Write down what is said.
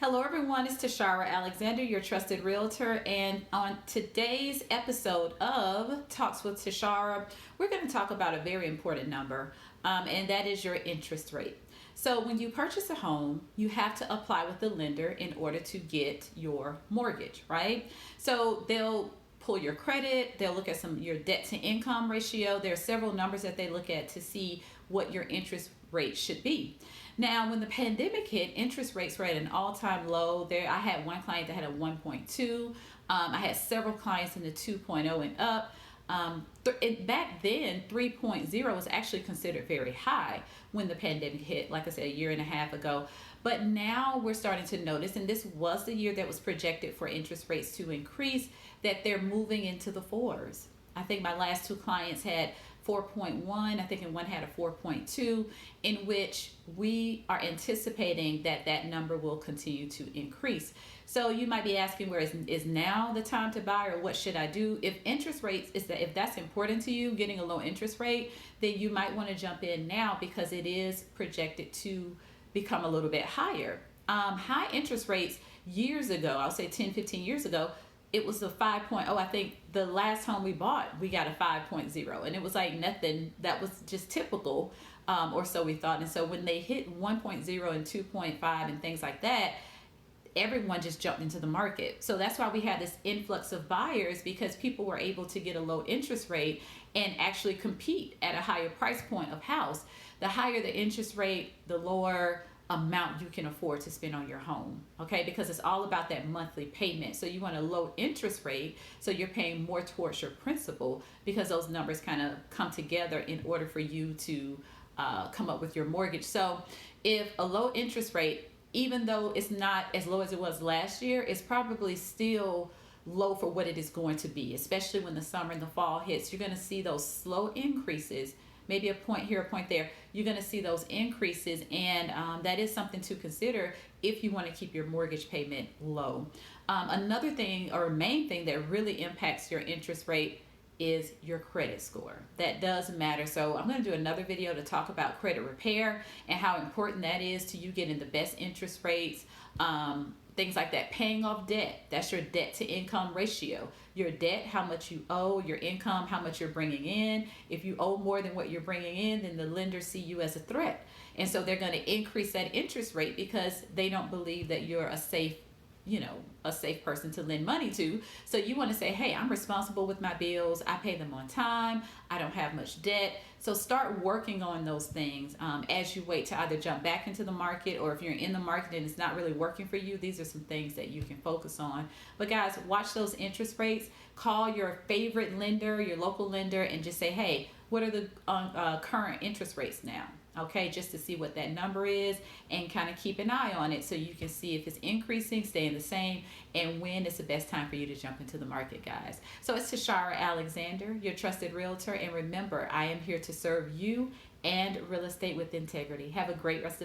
Hello everyone, it's Tesharra Alexander, your trusted realtor, and on today's episode of Talks with Tesharra, we're going to talk about a very important number, and that is your interest rate. So when you purchase a home, you have to apply with the lender in order to get your mortgage, right? So they'll pull your credit, they'll look at your debt to income ratio. There are several numbers that they look at to see what your interest rate should be. Now, when the pandemic hit, interest rates were at an all-time low. There, I had one client that had a 1.2. I had several clients in the 2.0 and up. Back then, 3.0 was actually considered very high when the pandemic hit, like I said, a year and a half ago. But now we're starting to notice, and this was the year that was projected for interest rates to increase, that they're moving into the fours. I think my last two clients had 4.1, I think, and one had a 4.2, in which we are anticipating that number will continue to increase. So you might be asking, where is now the time to buy, or what should I do? If interest rates if that's important to you, getting a low interest rate, then you might want to jump in now because it is projected to become a little bit higher. High interest rates years ago, I'll say 10, 15 years ago, it was a 5.0. I think the last home we bought, we got a 5.0, and it was like nothing. That was just typical, or so we thought. And so when they hit 1.0 and 2.5 and things like that, everyone just jumped into the market. So that's why we had this influx of buyers, because people were able to get a low interest rate and actually compete at a higher price point of house. The higher the interest rate, the lower amount you can afford to spend on your home, okay? Because it's all about that monthly payment. So you want a low interest rate, so you're paying more towards your principal, because those numbers kind of come together in order for you to come up with your mortgage. So if a low interest rate, even though it's not as low as it was last year, it's probably still low for what it is going to be, especially when the summer and the fall hits. You're going to see those slow increases, maybe a point here, a point there. You're going to see those increases, and that is something to consider if you want to keep your mortgage payment low. Another thing, or main thing, that really impacts your interest rate is your credit score. That does matter. So I'm going to do another video to talk about credit repair and how important that is to you getting the best interest rates. Things like that. Paying off debt, that's your debt to income ratio. Your debt, how much you owe, your income, how much you're bringing in. If you owe more than what you're bringing in, then the lenders see you as a threat. And so they're going to increase that interest rate because they don't believe that you're a safe person to lend money to. So you want to say, hey, I'm responsible with my bills. I pay them on time. I don't have much debt. So start working on those things as you wait to either jump back into the market, or if you're in the market and it's not really working for you, these are some things that you can focus on. But guys, watch those interest rates. Call your favorite lender, your local lender, and just say, hey, what are the current interest rates now? Okay, just to see what that number is, and kind of keep an eye on it so you can see if it's increasing, staying the same, and when it's the best time for you to jump into the market, guys. So it's Tesharra Alexander, your trusted realtor, and remember, I am here to serve you and real estate with integrity. Have a great rest of